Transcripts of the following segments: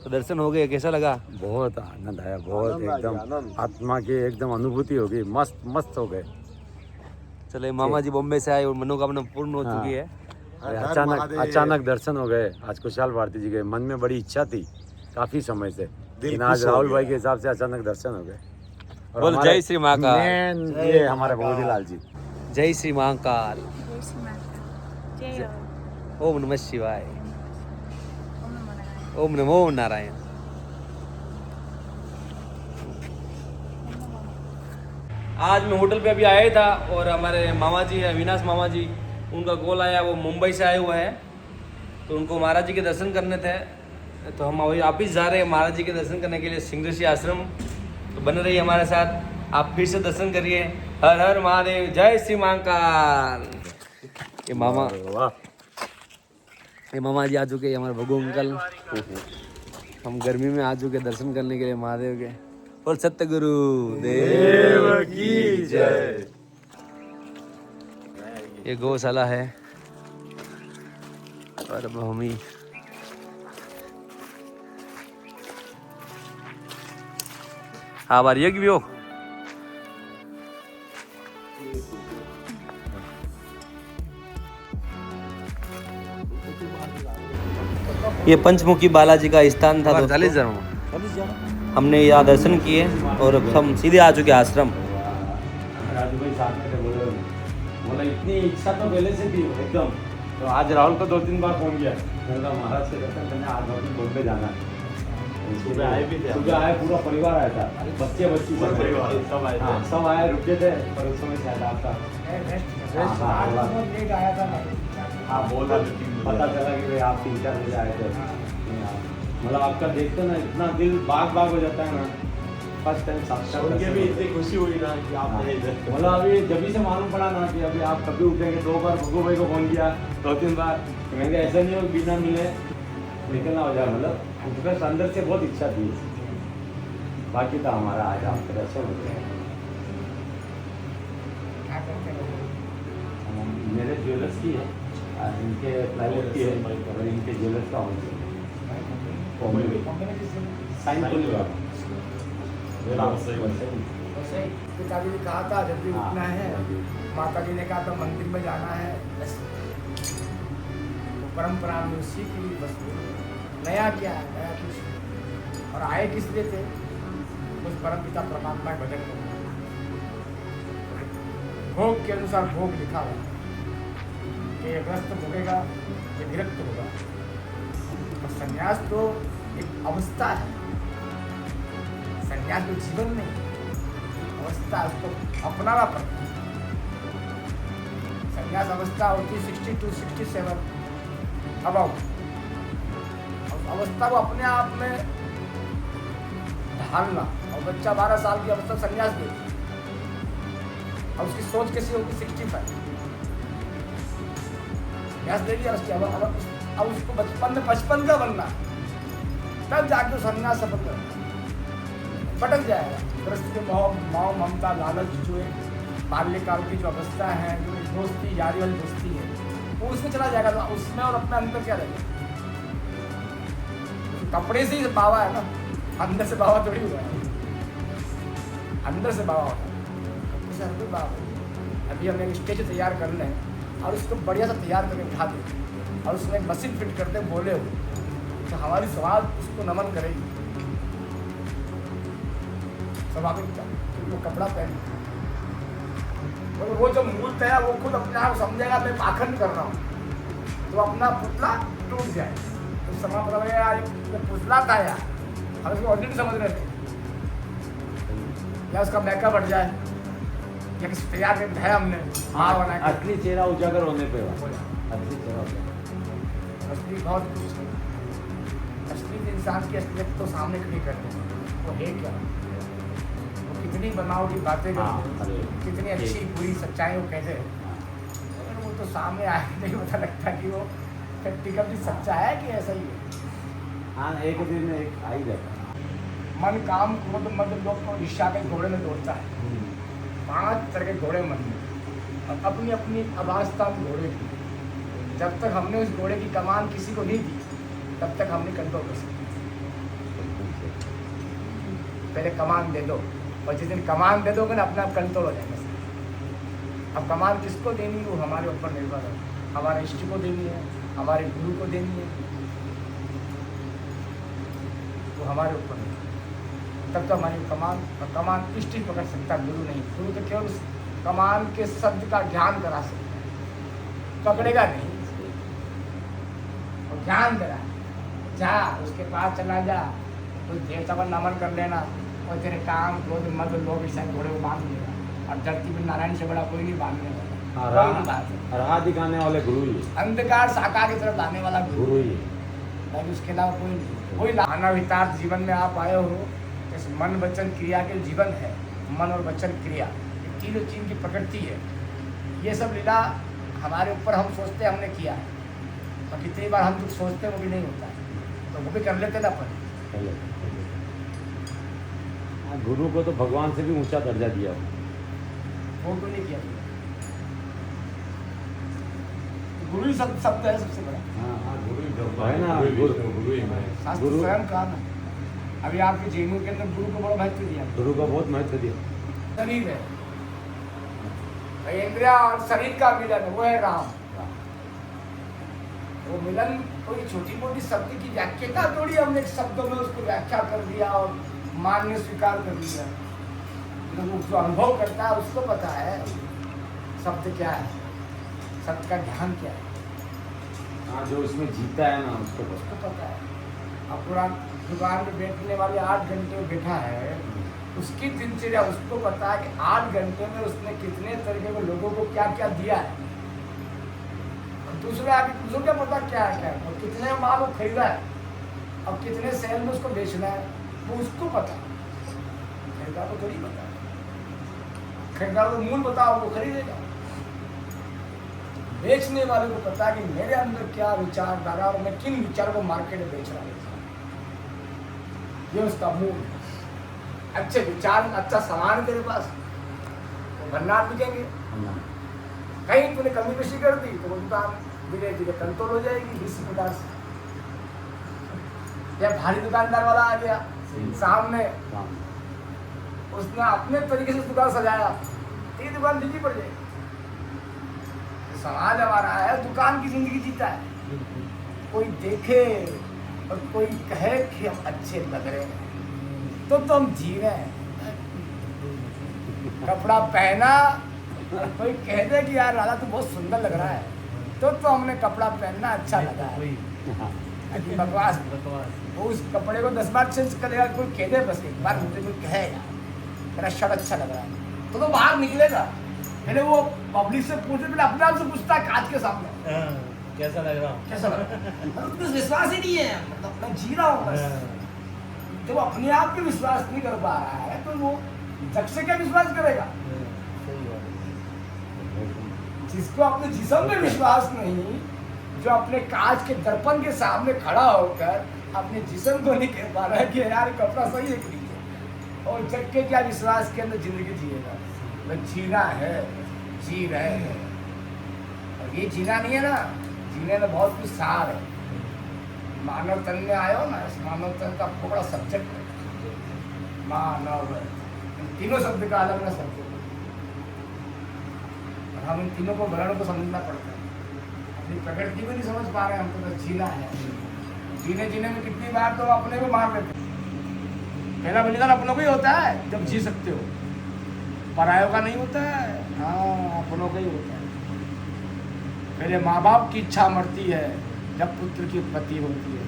तो दर्शन हो गए, कैसा लगा? बहुत आनंद आया, बहुत एकदम आत्मा की एकदम अनुभूति हो गई, मस्त मस्त हो गए। चले मामा जी बॉम्बे से आए और मनोकामना पूर्ण हो चुकी है। अचानक दर्शन हो गए आज कुशाल भारती जी के। मन में बड़ी इच्छा थी काफी समय से, लेकिन आज राहुल भाई के हिसाब से अचानक दर्शन हो गए। बोल जय श्री महाकाल। ये हमारे भगवती लाल जी, जय श्री महाकाल। जय श्री माता। जय हो। ओम नमः शिवाय। ओम नमो नारायण। ओम नमो नारायण। आज मैं होटल पे अभी आया था और हमारे मामा जी है, अविनाश मामा जी, उनका कॉल आया, वो मुंबई से आए हुए हैं, तो उनको महाराज जी के दर्शन करने थे। तो हम अभी वापिस जा रहे हैं महाराज जी के दर्शन करने के लिए सिंह ऋषि आश्रम। तो बने रहिए हमारे साथ, आप फिर से दर्शन करिए। हर हर महादेव, जय श्री महाकाल। ये मामा, ये मामा जी आ चुके हैं, हमारे भगू अंकल। हम गर्मी में आ चुके दर्शन करने के लिए महादेव के। और सतगुरु देव की जय। ये गौशाला है और अब हम ही हाँ बार ये भी हो। ये पंचमुखी बालाजी का स्थान था दोस्तों। हमने यहाँ दर्शन किए और अब हम सीधे आ चुके आश्रम। राजू भाई साथ में थे, बोला इतनी इच्छा तो पहले से थी एकदम। तो आज राहुल को 2-3 बार फोन किया, बोला महाराज से दर्शन करने आज वापस बॉम्बे जाना है। सुबह आए भी थे, सुबह आए, पूरा परिवार आया था, बच्चे बच्ची सब परिवार सब आए थे। सब आए, रुके थे पर उस समय शायद आपका हाँ बोला, पता चला कि भाई आप 3-4 बजे आए थे। मतलब आपका देखते ना इतना दिल बाग बाग हो जाता है ना। फर्स्ट टाइम साक्षात भी इतनी खुशी हुई ना कि आप मतलब अभी जब से मालूम पड़ा ना कि अभी आप कभी उठेंगे। 2 बार भगू भाई को फोन किया, 2-3 बार, तो मैंने कहा ऐसा नहीं हो बिना मिले निकलना हो जाए। मतलब उनका अंदर से बहुत इच्छा थी। बाकी तो हमारा आज आपका दर्शन हो गया। मेरे ज्वेलर्स की है, इनके प्लाईवुड की है और इनके ज्वेलर्स का होंगे साइन तो नहीं हुआ। पिताजी ने कहा था जब भी उठना है, माता जी ने कहा था मंदिर में जाना है, तो परंपरा में उसी की बस नया क्या है, नया कुछ। और आए किस लिए थे? उस परमपिता परमात्मा के भजन को, भोग के अनुसार भोग लिखा हुआ कि ये ग्रस्त भोगेगा, ये विरक्त होगा। और संन्यास तो एक अवस्था है, संन्यास तो जीवन नहीं, अवस्था उसको अपनाना पड़ता है। संन्यास अवस्था होती है 60-67 अबाउट। अवस्था को अपने आप में ढालना। और बच्चा 12 साल की अवस्था संन्यास देती है, और उसकी सोच कैसी होगी 65 संन्यास देगी। अब उसको बचपन में 55 का बनना, तब जाके संन्यास सफल कर भटक जाएगा। ग्रस्त के मोह ममता लालच जो बाल्यकाल की जो अवस्था है, जो दोस्ती यारी वाली दोस्ती है, वो उसमें चला जाएगा। तो उसमें और अपने अंदर क्या रहेगा? कपड़े से ही बावा है ना, अंदर से बावा थोड़ी हुआ है, अंदर से बावा होता है। बावा अभी हमें एक स्टेज तैयार करना है और उसको बढ़िया सा तैयार करके दिखा दें और उसमें एक मशीन फिट करते बोले हो तो हमारी सवाल उसको नमन करेगी। स्वाभाविक था वो कपड़ा पहन, वो जो मूर्त है वो खुद अपने आप समझेगा मैं पाखंड कर रहा हूँ, तो अपना पुतला टूट जाए। तो समा पता लगे यार ये पुतला था यार, हम इसको ऑर्डिनरी समझ रहे थे, या उसका मेकअप हट जाए, या किसी तैयार करके है हमने माँ बना के। असली चेहरा उजागर होने पे असली चेहरा असली बहुत कुछ है। असली इंसान की असलियत तो सामने खड़ी करते हैं, वो है क्या, वो कितनी बनावटी बातें करते हैं, कितनी अच्छी बुरी सच्चाई वो कहते हैं, अगर वो तो सामने आए नहीं पता लगता कि वो प्रैक्टिकली सच्चा है कि ऐसा ही है। हाँ, एक दिन में एक आ ही जाता है। मन काम क्रोध मद लोग को ईर्ष्या के घोड़े में दौड़ता है। 5 तरह के घोड़े मन में, और अपनी अपनी अवस्था घोड़े की। जब तक हमने उस घोड़े की कमान किसी को नहीं दी, तब तक हम नहीं कंट्रोल कर सकते। पहले कमान दे दो, और जिस दिन कमान दे दोगे ना अपने आप कंट्रोल हो जाएगा। अब कमान किसको देनी है वो हमारे ऊपर निर्भर है। हमारे इष्ट को देनी है, हमारे गुरु को देनी है, वो हमारे ऊपर है। तब तो हमारी कमान, और कमान इष्ट ही पकड़ सकता, गुरु नहीं। गुरु तो केवल उस कमान के शब्द का ज्ञान करा सकता है, पकड़ेगा नहीं, और ज्ञान करा। जा उसके पास चला जा, कुछ देवता पर नमन कर लेना, और तेरे काम क्रोध मद लोभ ईर्ष्या घोड़े को बांध लेगा। और धरती में नारायण से बड़ा कोई नहीं बांधने वाला, कोई नहीं बांधे। राह दिखाने वाले गुरु ही, अंधकार साकार की तरफ लाने वाला गुरु ही। बाकी उसके अलावा कोई नहीं। कोई मानवहितार्थ जीवन में आप आए हो, इस मन वचन क्रिया के जीवन है। मन और वचन क्रिया ये तीनों चीज की प्रकृति है। ये सब लीला हमारे ऊपर, हम सोचते हमने किया है, और कितनी बार हम कुछ सोचते वो भी नहीं होता है, तो वो भी कर लेते ना अपन। गुरु को तो भगवान से भी ऊंचा दर्जा दिया, वो तो नहीं किया। गुरु ही सब शब्द है सबसे बड़ा। है ना, शास्त्र गुरु- स्वयं कहा ना, अभी आपके जीवन के अंदर गुरु को बड़ा महत्व दिया। गुरु को बहुत महत्व दिया। शरीर है, इंद्रिया और शरीर का मिलन वो है राम। वो मिलन कोई छोटी मोटी शब्द की व्याख्या थोड़ी, हमने शब्दों में उसको व्याख्या कर दिया और मान्य स्वीकार कर दिया। जो अनुभव करता है उसको पता है शब्द क्या है, शब्द का ध्यान क्या है। हाँ, जो उसमें जीता है ना उसको पता है। अब पुरान दुकान में बैठने वाले 8 घंटे बैठा है, उसकी दिनचर्या उसको पता है कि 8 घंटे में उसने कितने तरीके के लोगों को क्या क्या दिया है। दूसरा आगे दूसरों क्या पता क्या है, और कितने माल वो खरीदा है, अब कितने सेल में उसको बेचना है, वो उसको पता। खरीदार को थोड़ी पता, खरीदार को मूल बताओ वो खरीदेगा। बेचने वाले को पता है कि मेरे अंदर क्या विचारधारा और मैं किन विचारों को मार्केट में बेच रहा हूँ, ये उसका मूल। अच्छे विचार, अच्छा सामान तेरे पास, वो भंडार बिकेंगे। कहीं तूने कमी पेशी कर दी तो वो दुकान धीरे धीरे कंट्रोल हो जाएगी 20 प्रकार से। या भारी दुकानदार वाला आ गया सामने, उसने अपने तरीके से दुकान सजाया, ये दुकान बिकी पड़ जाएगी। समाज हमारा है, दुकान की जिंदगी जीता है। कोई देखे और कोई कहे कि हम अच्छे लग रहे हैं तो हम जी रहे हैं। कपड़ा पहना और कोई कह दे कि यार राधा तू बहुत सुंदर लग रहा है, तो हमने कपड़ा पहनना अच्छा लगा है। बकवास, वो उस कपड़े को 10 बार चेंज करेगा, कोई कह दे बस एक बार, मुझे कोई कहेगा मेरा शर्ट अच्छा लग रहा है तो बाहर निकलेगा। पहले वो पब्लिक से पूछे, पहले अपने आप से पूछता है कांच के सामने, कैसा लग रहा हूँ, कैसा लग रहा है। उसको विश्वास ही नहीं है, मतलब मैं जी रहा हूँ बस। जब अपने आप पे विश्वास नहीं कर पा रहा है तो वो जग से क्या विश्वास करेगा। जिसको अपने जिस्म पे विश्वास नहीं, जो अपने कांच के दर्पण के सामने खड़ा होकर अपने जिस्म को नहीं कह पा रहा है कि यार कपड़ा सही है कि नहीं है, और जग के क्या विश्वास के अंदर जिंदगी जिएगा। जीना है, जी रहे हैं, और ये जीना नहीं है ना, जीने में बहुत कुछ सार है। मानव तन में आए हो ना, इस मानव तन का आपको बड़ा सब्जेक्ट है, मानव। इन तीनों शब्द का अलग अलग सब्जेक्ट है, और हम इन तीनों को वर्ण को समझना पड़ता है। अपनी प्रकृति को नहीं समझ पा रहे हैं, हमको बस जीना है। जीने में कितनी बार तो अपने को मार लेते हैं। पहला बलिदान अपनों को ही होता है जब जी सकते हो, परायों का नहीं होता है। हाँ, अपनों का ही होता है। पहले माँ बाप की इच्छा मरती है जब पुत्र की उत्पत्ति होती है।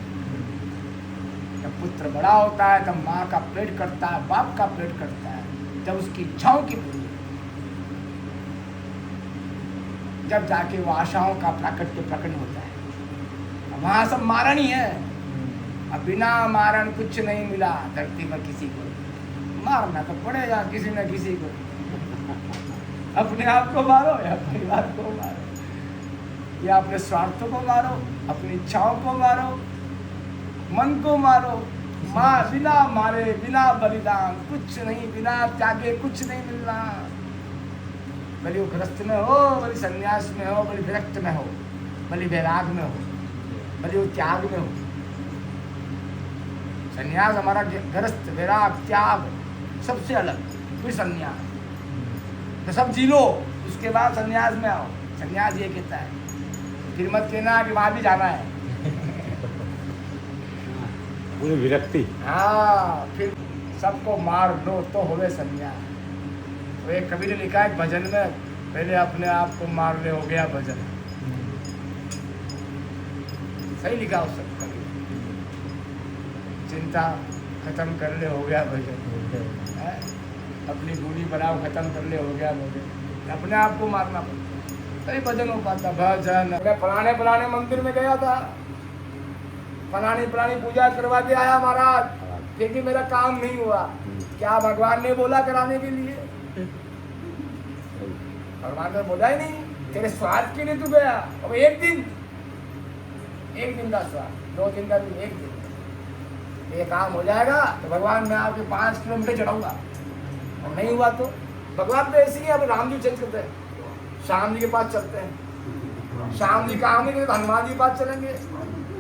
जब पुत्र बड़ा होता है तब माँ का पेट कटता है, बाप का पेट कटता है, जब उसकी इच्छाओं की पूरी, जब जाके वो आशाओं का प्राकट्य प्रकट होता है। वहाँ सब मारण ही है। अब बिना मारण कुछ नहीं मिला धरती पर किसी को, मारना तो पड़ेगा किसी न किसी को। अपने आप को मारो या परिवार को मारो, या अपने स्वार्थों को मारो, अपनी इच्छाओं को मारो, मन को मारो। बिना मारे, बिना बलिदान कुछ नहीं, बिना त्यागे कुछ नहीं मिलना। भले वो गृहस्थ में हो, भले संन्यास में हो, भले विरक्त में हो, भले वैराग में हो, भले वो त्याग में हो, संन्यास हमारा गृहस्थ वैराग त्याग सबसे अलग, फिर संन्यास। तो सब जी लो, उसके बाद संन्यास में आओ। संन्यास ये कहता है, फिर मत कहना कि वहाँ भी जाना है। पूरी विरक्ति। हाँ, फिर सबको मार दो तो होवे संन्यास। तो एक कवि ने लिखा है भजन में, पहले अपने आप को मार ले, हो गया भजन। सही लिखा उस सब कवि, चिंता खत्म कर ले, हो गया भजन। है? अपनी दूरी बनाओ, खत्म कर ले, हो गया भजन। अपने आप को मारना पड़ता, तभी भजन हो पाता। भजन मैं पुराने मंदिर में गया था, पुरानी पूजा करवा के आया महाराज, क्योंकि मेरा काम नहीं हुआ। क्या भगवान ने बोला कराने के लिए? भगवान ने बोला ही नहीं, तेरे स्वार्थ के लिए तू गया। अब एक दिन का स्वार्थ, 2 दिन का भी, एक दिन ये काम हो जाएगा तो भगवान मैं आपके 5 किलोमीटर चढ़ाऊंगा। और नहीं हुआ तो भगवान तो ऐसे ही है। अब राम जी चेंज करते हैं, श्याम जी के पास चलते हैं। श्याम जी काम नहीं करेंगे तो हनुमान जी के पास चलेंगे।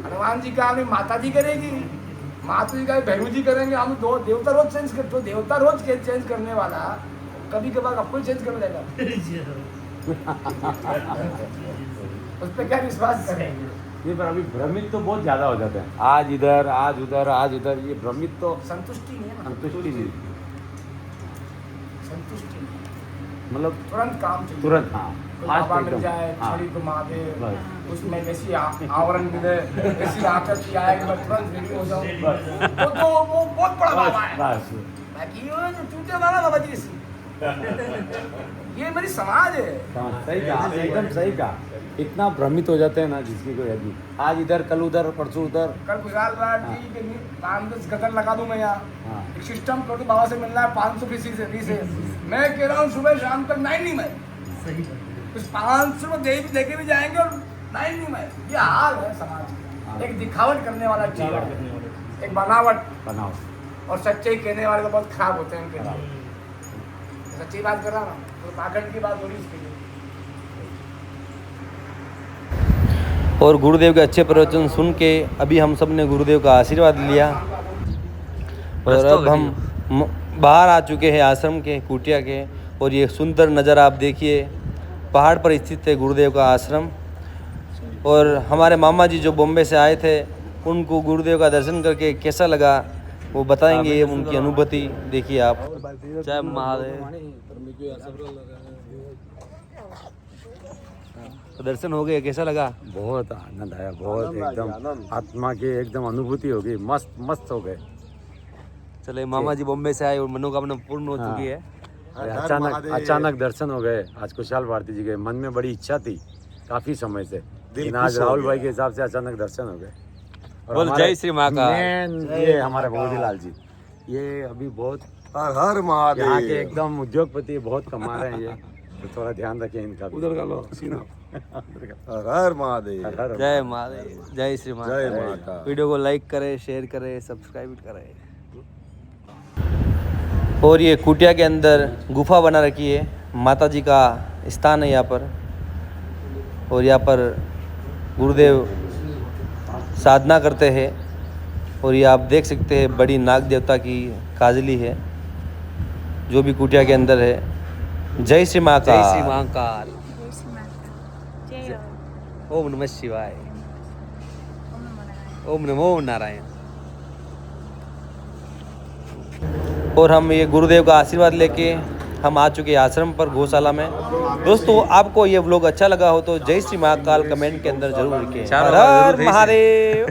हनुमान जी काम नहीं माता जी करेगी, माता जी का भैरू जी करेंगे। हम 2 देवता रोज चेंज करते, तो देवता रोज चेंज करने वाला कभी कभार आपको चेंज कर देगा। उस पर क्या विश्वास करेंगे? ये पर अभी भ्रमित तो बहुत ज्यादा हो जाते हैं, आज इधर आज उधर आज इधर। ये भ्रमित तो संतुष्टि नहीं है ना, संतुष्टि नहीं, संतुष्टि नहीं। मतलब तुरंत काम चाहिए, तुरंत। हाँ, कोई बाबा फास्ट मिल एकदम। जाए, हाँ, छड़ी घुमा दे, बस। उसमें वैसी आवरण मिले, वैसी आकृति आए कि मैं तुरंत रेडी हो जाऊं। वो बहुत बड़ा बाबा है। बस। बाकी वो जो टूटे वाला बाबा जी ऐसी। ये मेरी समाज है। सही कहा, एकदम सही कहा। इतना भ्रमित हो जाते हैं ना जिसकी कोई हद नहीं। आज इधर, कल उधर, परसों उधर। कल खुशहाल जी के 5-10 गदर लगा दूं मैं यहाँ। हाँ। एक सिस्टम कर दूं, बाबा से मिलना है 500 फीसी से। मैं कह रहा हूँ सुबह शाम तक 9 नहीं मैं कुछ 500 में देके भी जाएंगे और 9 नहीं मैं। ये हाल है समाज का। एक दिखावट करने वाला चीज है, एक बनावट बनाओ। और सच्चाई कहने वाले तो बहुत खराब होते हैं उनके लिए। सच्ची बात कर रहा ना, तो पाखंड की बात हो रही इसके लिए। और गुरुदेव के अच्छे प्रवचन सुन के अभी हम सब ने गुरुदेव का आशीर्वाद लिया और अब हम बाहर आ चुके हैं आश्रम के, कुटिया के। और ये सुंदर नज़ारा आप देखिए, पहाड़ पर स्थित है गुरुदेव का आश्रम। और हमारे मामा जी जो बॉम्बे से आए थे, उनको गुरुदेव का दर्शन करके कैसा लगा वो बताएंगे, उनकी अनुभूति देखिए आप। जय महादेव। तो दर्शन हो गए, कैसा लगा? बहुत आनंद आया, बहुत एकदम आत्मा की एकदम अनुभूति हो गई, मस्त मस्त हो गए। चले, मामा जी बॉम्बे से आए और मनोकामना पूर्ण हो चुकी है। अचानक दर्शन हो गए। आज कुशाल भारती जी के मन में बड़ी इच्छा थी काफी समय से, लेकिन आज राहुल भाई के हिसाब से अचानक दर्शन हो गए। बोल जय श्री महाकाल। ये हमारे भगवतीलाल जी, ये अभी बहुत हर महादेव। यहाँ के एकदम उद्योगपति, बहुत कमा रहे हैं ये, तो थोड़ा ध्यान रखें इनका भी। उधर का लो सीना। हर महादेव। जय महादेव, जय श्री जय महाकाल। महाकाल। वीडियो को लाइक करें, शेयर करें, सब्सक्राइब करें। और ये कुटिया के अंदर गुफा बना रखी है, माता जी का स्थान है यहाँ पर। और यहाँ पर गुरुदेव साधना करते हैं। और ये आप देख सकते हैं, बड़ी नाग देवता की काजली है जो भी कुटिया के अंदर है। जय श्री महाकाल। जय श्री महाकाल। जय श्री माता। जय हो। ओम नमः शिवाय। ओम नमो नारायण। ओम नमो नारायण। और हम ये गुरुदेव का आशीर्वाद लेके हम आ चुके हैं आश्रम पर, गौशाला में। दोस्तों, आपको ये व्लॉग अच्छा लगा हो तो जय श्री महाकाल कमेंट के अंदर जरूर लिखें। हर हर महादेव।